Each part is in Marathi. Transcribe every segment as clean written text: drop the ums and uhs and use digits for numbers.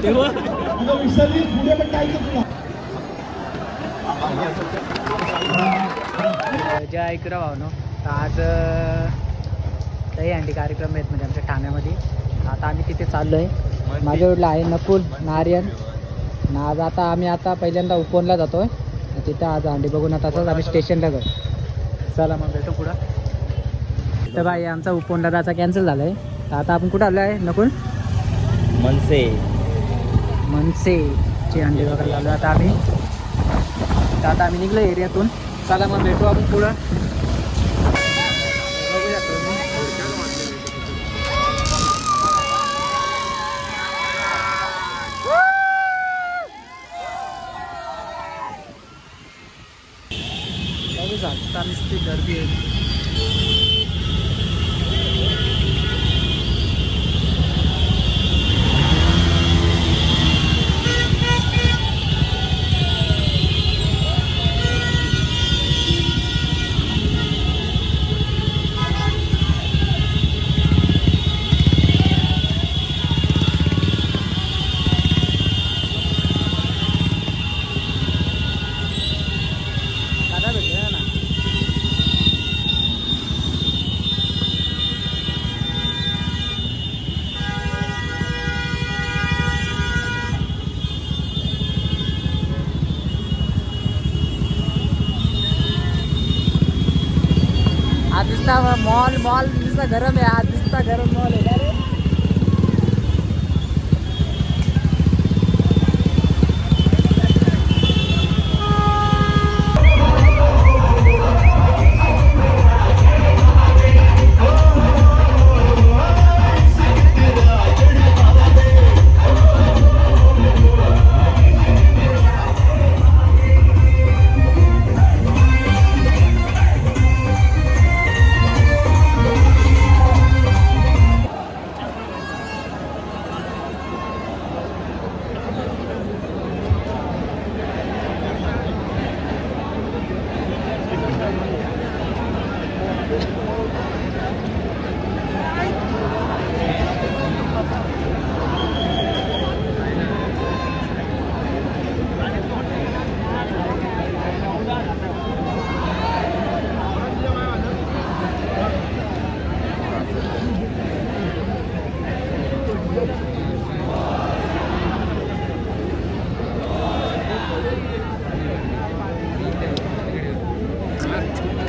तेव्हा जय ऐकरा भावनो आज दहीहंडी कार्यक्रम आहेत म्हणजे आमच्या ठाण्यामध्ये. आता आम्ही तिथे चाललो आहे. माझ्याकडलं आहे नकुल नारियन ना. आज आम्ही पहिल्यांदा उपवनला जातो आहे. तिथं आज हंडी बघून तसंच आम्ही स्टेशनला जाऊ. चला मग भेटू पुढं. तर बाई आमचा उपवनला जायचा कॅन्सल झाला आहे. तर आता आपण कुठं आलो आहे नकुल? मनसेची हंडी वगैरे आलो आता आम्ही. तर आता आम्ही निघलो एरियातून. चला मग भेटू आपण पुढं. बघूया बघू आता नुसती गर्दी आहे. आज दिसता मॉल दिसता गरम आहे. आज दिसता गरम मॉल आहे रे.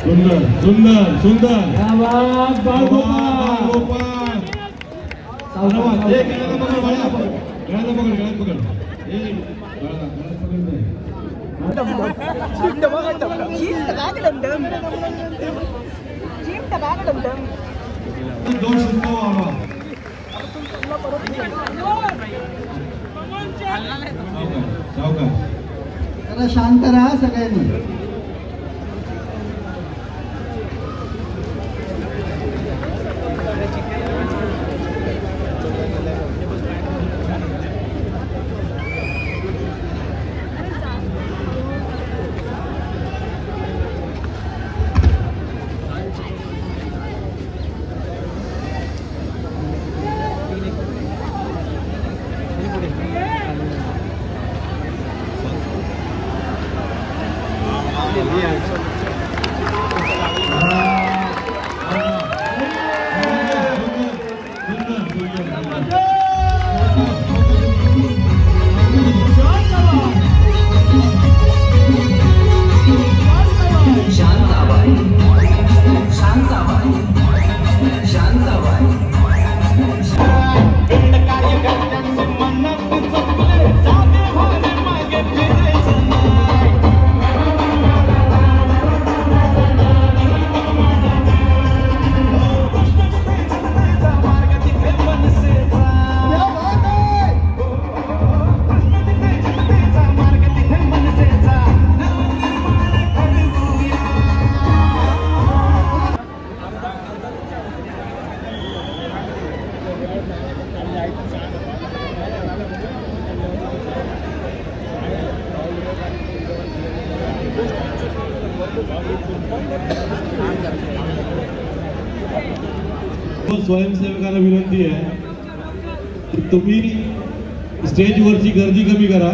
सुंदर सुंदर सुंदर शांत राहा सगळ्यांनी. स्वयंसेवकांना विनंती आहे की तुम्ही स्टेजवरची गर्दी कमी करा,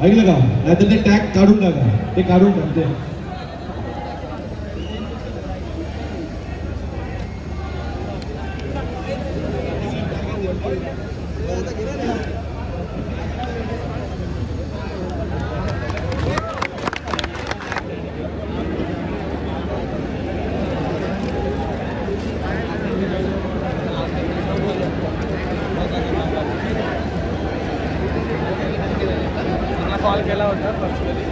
ऐकलं का? नाहीतर ते टॅग काढून टाका, ते काढून टाकते. कॉल केला होता पर्सनली.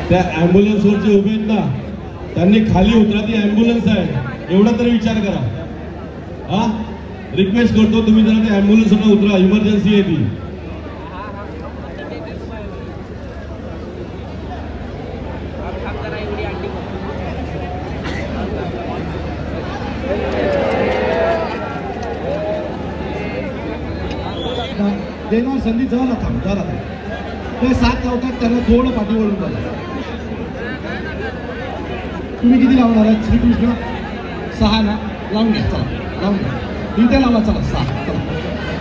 त्या ॲम्ब्युलन्स वरचे उभे आहेत ना, त्यांनी खाली उतरा, ती ॲम्ब्युलन्स आहे एवढा तरी विचार करा. हा, रिक्वेस्ट करतो तुम्ही जरा त्या ॲम्ब्युलन्स वरनं उतरा, इमर्जन्सी आहे ती. देणार संधी जरा थांब, जरा थांब. ते 7 लावतात, त्यांना थोडं पाठीवरून बघा. तुम्ही किती लावणार आहात श्रीकृष्ण? 6 ना, लावून घ्या. चला लावून घ्या, इथे लावा. चला 6. चला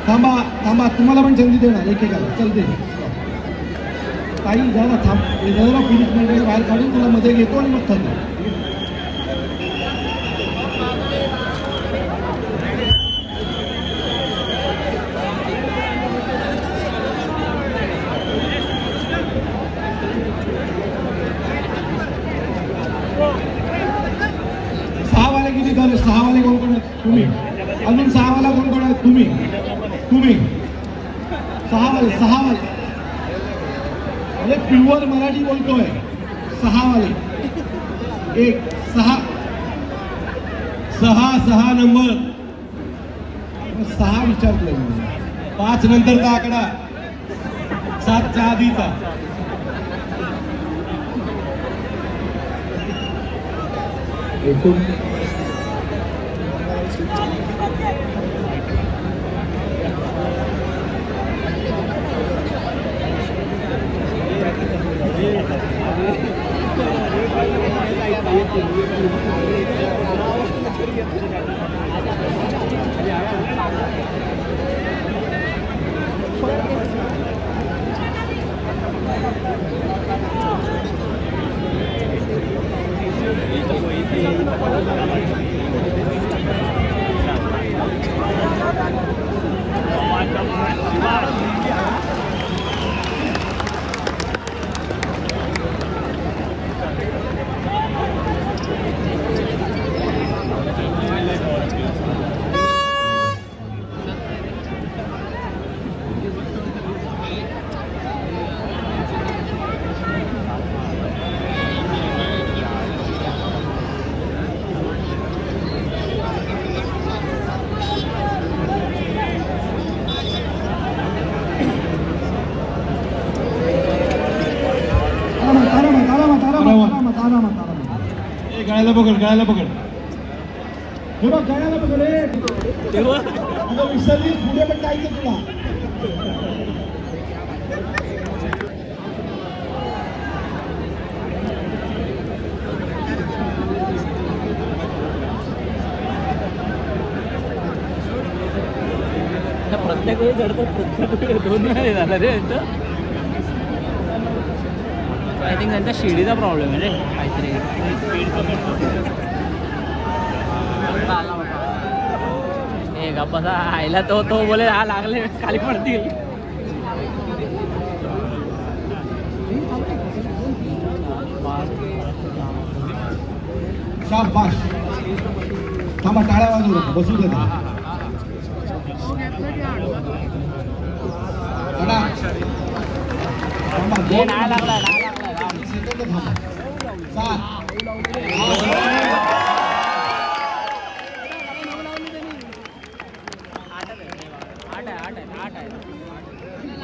थांबा थांबा, तुम्हाला पण संधी देणार एकेकाला. चल दे काही जरा थांब. जरा फिनिश मंडळी बाहेर काढून तुला मध्ये घेतो आणि मग थांबतो. किती झाले? 6 वाले कोण कोण आहेत? तुम्ही. अजून 6 वाला कोण कोण आहेत? तुम्ही. 6 वाले. अरे प्युअर मराठी बोलतोय. 6 वाले. 1 6 नंबर 6 विचारतोय. 5 नंतरचा आकडा, 7च्या आधीचा. गळ्याला पकड. हे बघ, गळ्याला पकड. आता विसरली, पुढे पण जायचं तुला. प्रत्येक वेळी चढतात, 2 वेळा झालं रे. आय थिंक त्यांच्या शिडीचा प्रॉब्लेम आहे रे काहीतरी. हे गप्पा आयला तो बोले हा लागले खाली पडतील. शाबाश. थांबा, टाळ्या वाजवू नका, बसू दे. नाही लागला. सेकंद थांबा. 7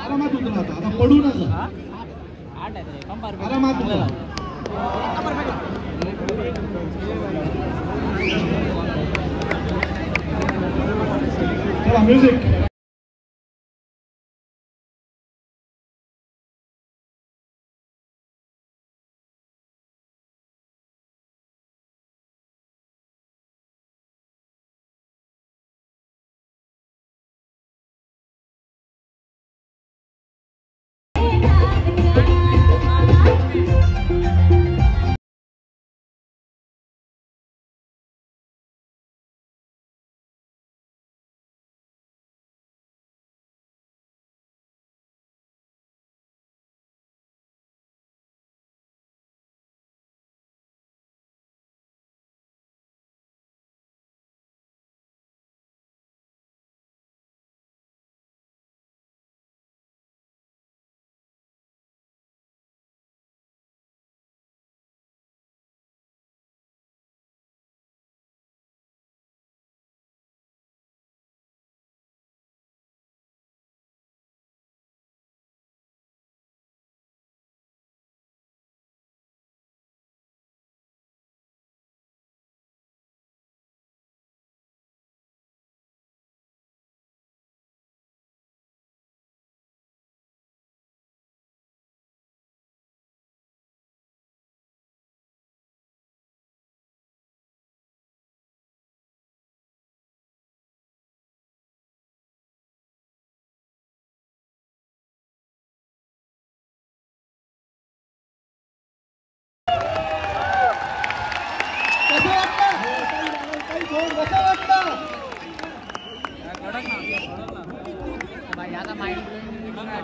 आरामात उतरा. आता पडू नका. आरामात उतरा. चला म्युझिक.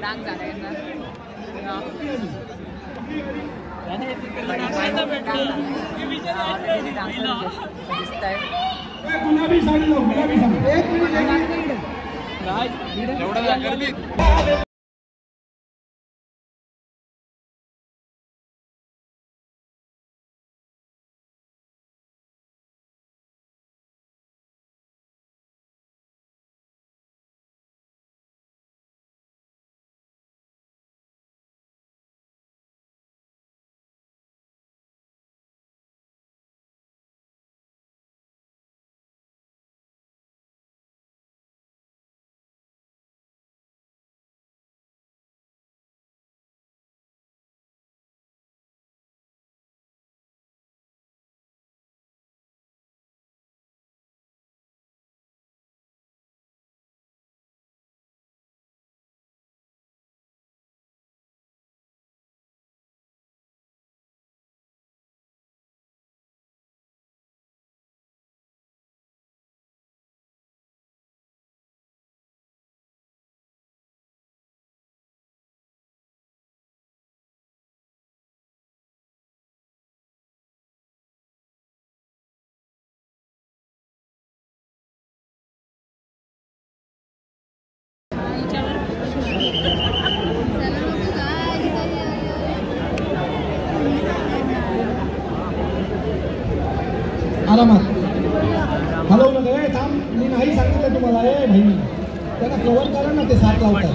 डान्स झाला गुलाबी साडी लाव, गुलाबी साडी. एक मिनिट. आरामात हलवू नका. थांब, मी नाही सांगितलं तुम्हाला. भाई त्यांना कव्हर करा ना, ते 7 लावतात.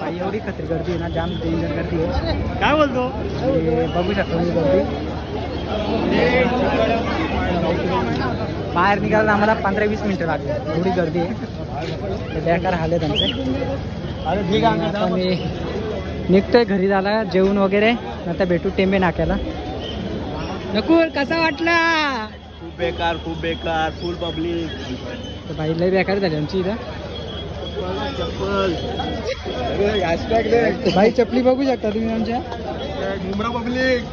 एवढी खत्री गर्दी आहे ना, जाम डेंजर गर्दी आहे. काय बोलतो? हे बघू शकता तुम्ही गर्दी. बाहेर निघायला आम्हाला 15-20 मिनिटं लागली, एवढी गर्दी आहे. ते बेकार हाल आहे त्यांचे. आता मी निघतोय घरी झाला, जेवण वगैरे, नंतर भेटू टेंबे नाक्याला. नकुल कसा वाटला? खूप बेकार फुल पब्लिक. तर बाई लय बेकार झाली आमची इथं. तर बाई चपली बघू शकता तुम्ही आमच्या. मुंब्रा पब्लिक.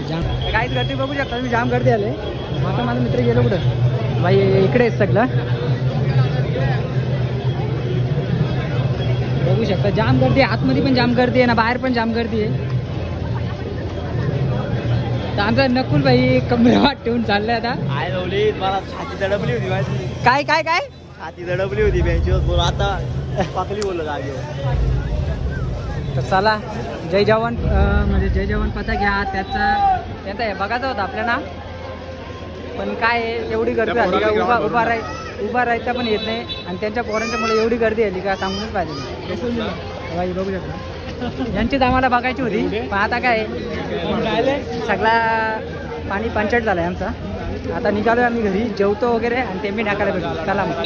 जाम काहीच गर्दी बघू शकता तुम्ही, जाम गर्दी आले. आता माझा मित्र गेलो कुठं बाई, इकडे सगळं बघू शकता. जाम गर्दी आहे, आतमध्ये पण जाम गर्दी आहे ना, बाहेर पण जाम गर्दी आहे. तर आमचा नकुल भाई कमरे वाट ठेवून चाललाय आता. आय रवली मला छाती दडपली होती माझी. काय काय काय छाती दडपली होती बेंचवर. बोल आता पाकली बोललो जागेवर. तर चला, जय जवान म्हणजे जय जवान पथक घ्या, त्याचा हे बघायचं होतं आपल्याला. पण काय आहे, एवढी गर्दी आली का उभा राहायचा पण येत नाही. आणि त्यांच्या पोरांच्यामुळे एवढी गर्दी आली का सांगूनच पाहिजे. बाई बघू शकता, यांचीच आम्हाला बघायची होती. पण आता काय सगळा पाणी पंचट झालाय आमचा. आता निघालोय आम्ही घरी, जेवतो वगैरे आणि ते मी नाकाला भेटतो. चला मग.